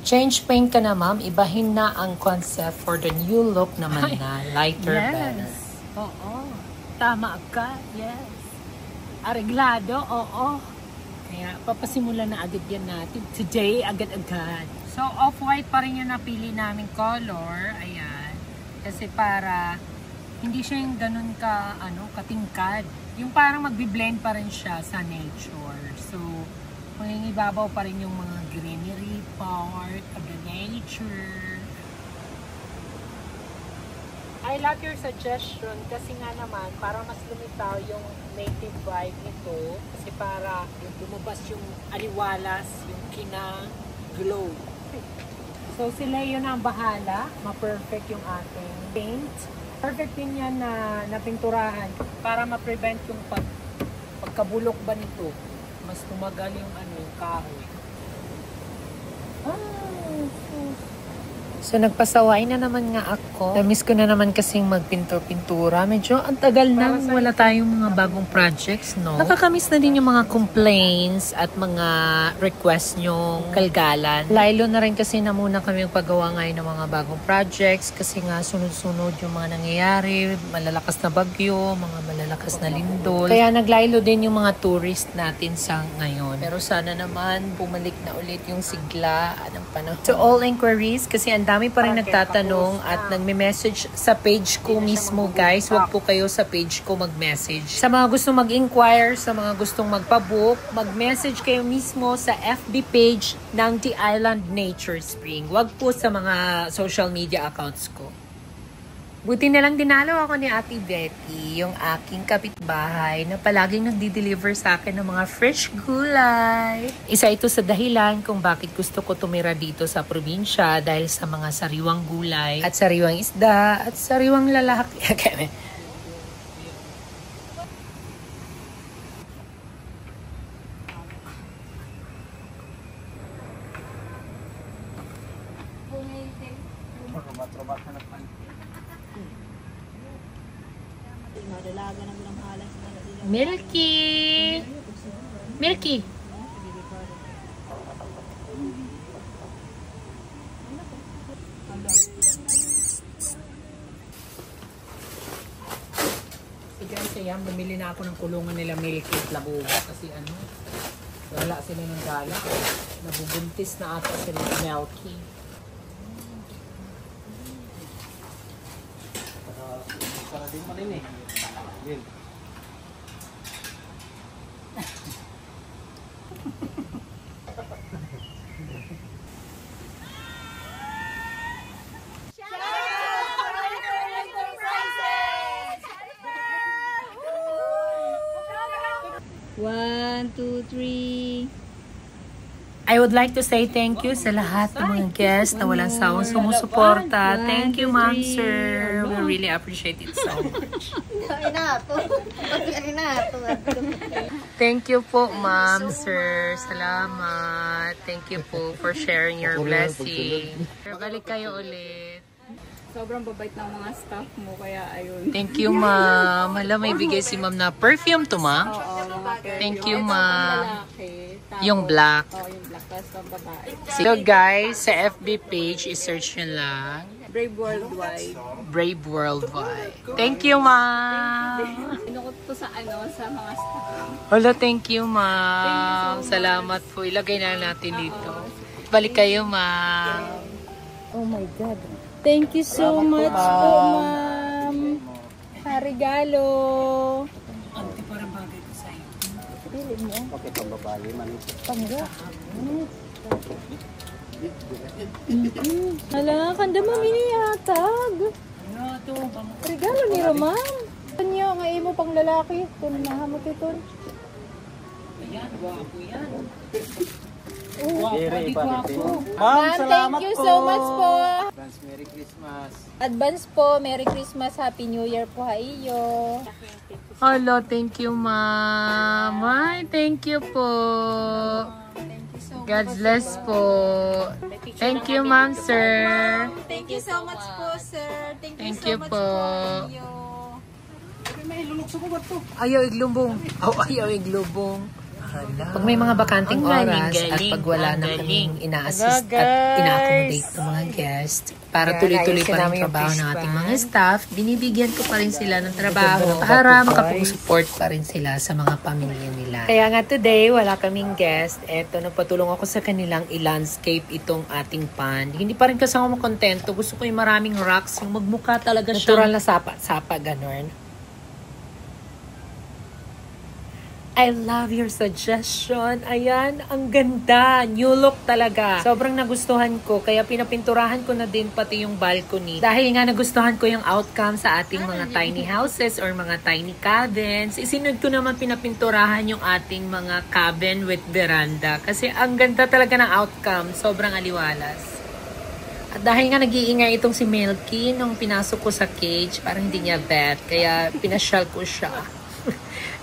Change paint ka na, ma'am. Ibahin na ang concept for the new look naman na lighter better. Oo. Tama ka. Yes. Areglado. Oo. Kaya papasimulan na agad yan natin. Today, agad-agad. So, off-white pa rin yung napili naming color. Ayan. Kasi para hindi siya yung ganun ka, katingkad. Yung parang magbi-blend pa rin siya sa nature. So, mangingibabaw pa rin yung mga greenery part of the nature. I like your suggestion kasi nga naman para mas lumitaw yung native vibe nito kasi para lumabas yung aliwalas, yung kina-glow. So sila yun ang bahala, ma-perfect yung ating paint. Perfect din yan na pinturahan para ma-prevent yung pagkabulok ba nito. Mas tumagal yung yung kahoy. So, nagpasaway na naman nga ako. Namiss ko na naman kasing magpintur-pintura. Medyo ang tagal na wala tayong mga bagong projects, no? Nakakamiss na din yung mga complaints at mga requests nyong kalgalan. Laylo na rin kasi na muna kami paggawa ngayon ng mga bagong projects kasi nga sunod-sunod yung mga nangyayari. Malalakas na bagyo, mga malalakas na lindol. Kaya naglaylo din yung mga tourist natin sa ngayon. Pero sana naman bumalik na ulit yung sigla ng panahon. To all inquiries, kasi ang dami pa rin nagtatanong at nagme-message sa page ko mismo, guys. Huwag po kayo sa page ko mag-message. Sa mga gustong mag-inquire, sa mga gustong magpa-book, mag-message kayo mismo sa FB page ng The Island Nature Spring. Huwag po sa mga social media accounts ko. Buti na lang dinalo ako ni Ate Betty, yung aking kapitbahay na palaging nagdi-deliver sa akin ng mga fresh gulay. Isa ito sa dahilan kung bakit gusto ko tumira dito sa probinsya dahil sa mga sariwang gulay at sariwang isda at sariwang lalaki. Milky! Milky! Ayan, bumili na ako ng kulungan nila Milky at Labuga kasi wala sila ng gala. Nabubuntis na ata sila ng Milky. Para din mo rin Yun. One, two, three. I would like to say thank you sa lahat ng mga guests na walang sawang sumusuporta. Thank you, ma'am, sir. We really appreciate it so much. Thank you po, ma'am, sir. Salamat. Thank you po for sharing your blessing. Balik kayo ulit. Sobrang babait ng mga staff mo, kaya ayun. Thank you, ma'am. Hala, may bigay si ma'am na perfume to, ma'am. Oo, mga perfume. Thank you, ma'am. Tapos, Yung black. Oo, yung black. Tapos pang babae. So, guys, sa FB page, i-search nyo lang. Brave Worldwide. Brave Worldwide. Thank you, ma'am. Inukot ko sa sa mga staff. Hala, thank you, ma'am. Salamat po. Ilagay na natin dito. Balik kayo, ma'am. Oh my God. Thank you so much po, ma'am. Regalo. Ante, parang bagay ko sa'yo. Pili mo. Okay, pambabali man. Pangga. Hala, kanda mo miniyatag. Ano ito? Regalo ni Roman. Kanyo, nga imo pang lalaki. Kung nahamot ito. Ayan, wapo yan. Ma'am, salamat thank you po. so much po. Advance Merry Christmas. Advance po. Merry Christmas. Happy New Year po ha iyo. Hello, thank you, ma'am. Ay, thank you po. Thank you so much. God bless po. Thank you, ma'am, sir. Thank you so much po, sir. Thank so you much po. iyo. Ayaw iglubong. Oh, ayaw iglubong. Pag may mga bakanting Ang galing, oras at galing, pag wala ang na galing. kaming ina-assist at ina-accommodate ng mga guest, para Kaya tuloy-tuloy naayusin pa rin namin yung trabaho fish ng ating pan. mga staff, binibigyan ko pa rin sila ng trabaho para makapag-support pa rin sila sa mga pamilya nila. Kaya nga today, wala kaming guest. Eto, nagpatulong ako sa kanilang i-landscape itong ating pond. Hindi pa rin kasi ako makontento. Gusto ko yung maraming rocks, yung magmukha talaga natural na sapa, ganon. I love your suggestion. Ayan, ang ganda. New look talaga. Sobrang nagustuhan ko. Kaya pinapinturahan ko na din pati yung balcony. Dahil nga nagustuhan ko yung outcome sa ating mga tiny houses or mga tiny cabins. Isinod ko naman pinapinturahan yung ating mga cabin with veranda. Kasi ang ganda talaga ng outcome. Sobrang aliwalas. At dahil nga nag-iingay itong si Milky nung pinasok ko sa cage, parang hindi niya bet. Kaya pinasyal ko siya.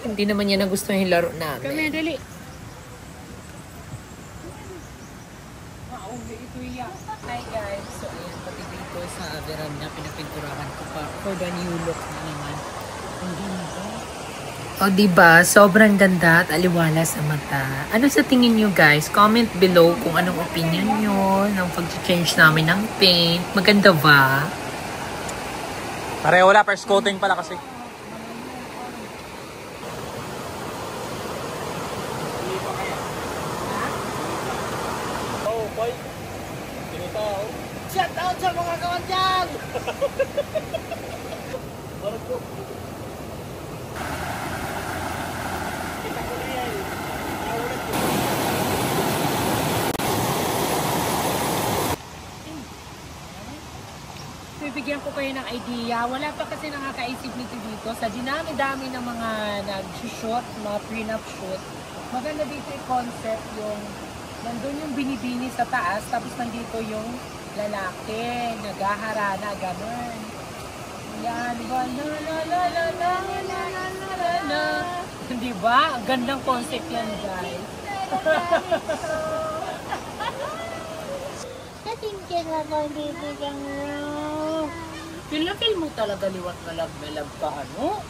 Hindi naman niya nagustuhan yung laro namin. Kami, dali. Hi guys! So ayan, pati dito sa veranda, pinapinturahan ko pa for the new look na naman. Ang ganda. O diba, sobrang ganda at aliwala sa mata. Ano sa tingin nyo guys? Comment below kung anong opinion nyo ng pag-change namin ng paint. Maganda ba? Pareho wala, first coating pala kasi. Shout out sa mga kawan dyan! Bibigyan ko kayo ng idea. Wala pa kasi nakakaisip nito dito. Sa dinami-dami ng mga nag-shoot, mga prenup shoot, maganda dito yung concept yung nandun yung binibini sa taas, tapos nandito yung lalaki, naghaharana, ganun. Yan, ba? La la la la la la la la la la. Di ba? Ang gandang concept yan, guys. Natingin ako dito kang Feel mo talaga liwat na lag ka, ano?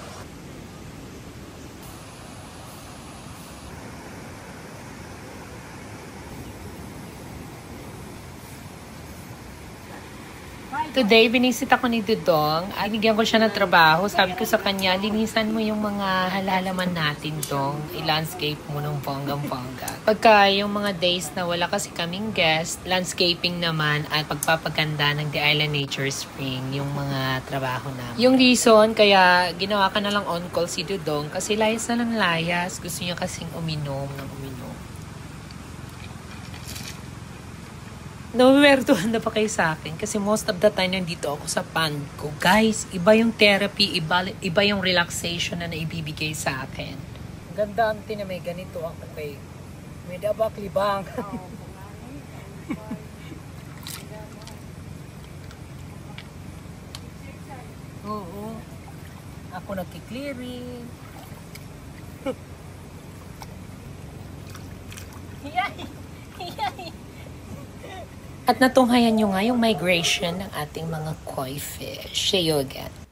Today, binisit ako ni Dudong at binigyan ko siya ng trabaho. Sabi ko sa kanya, linisan mo yung mga halalaman natin dong. I-landscape mo ng bonggang-bongga. Pagka yung mga days na wala kasi kaming guest, landscaping naman at pagpapaganda ng The Island Nature Spring, yung mga trabaho namin. Yung reason, kaya ginawa ka na lang on-call si Dudong kasi layas na ng layas. Gusto niya kasing uminom ng uminom. Nawiwertuhan na pa kayo sa akin kasi most of the time nandito ako sa pond ko. Guys, iba yung therapy, iba yung relaxation na naibibigay sa akin. Ganda ang na may ganito ako kay may dabak libang. Oo. Ako nagki-clearing. Yay! Yay! At natunghayan nyo nga yung migration ng ating mga koi fish. See you again.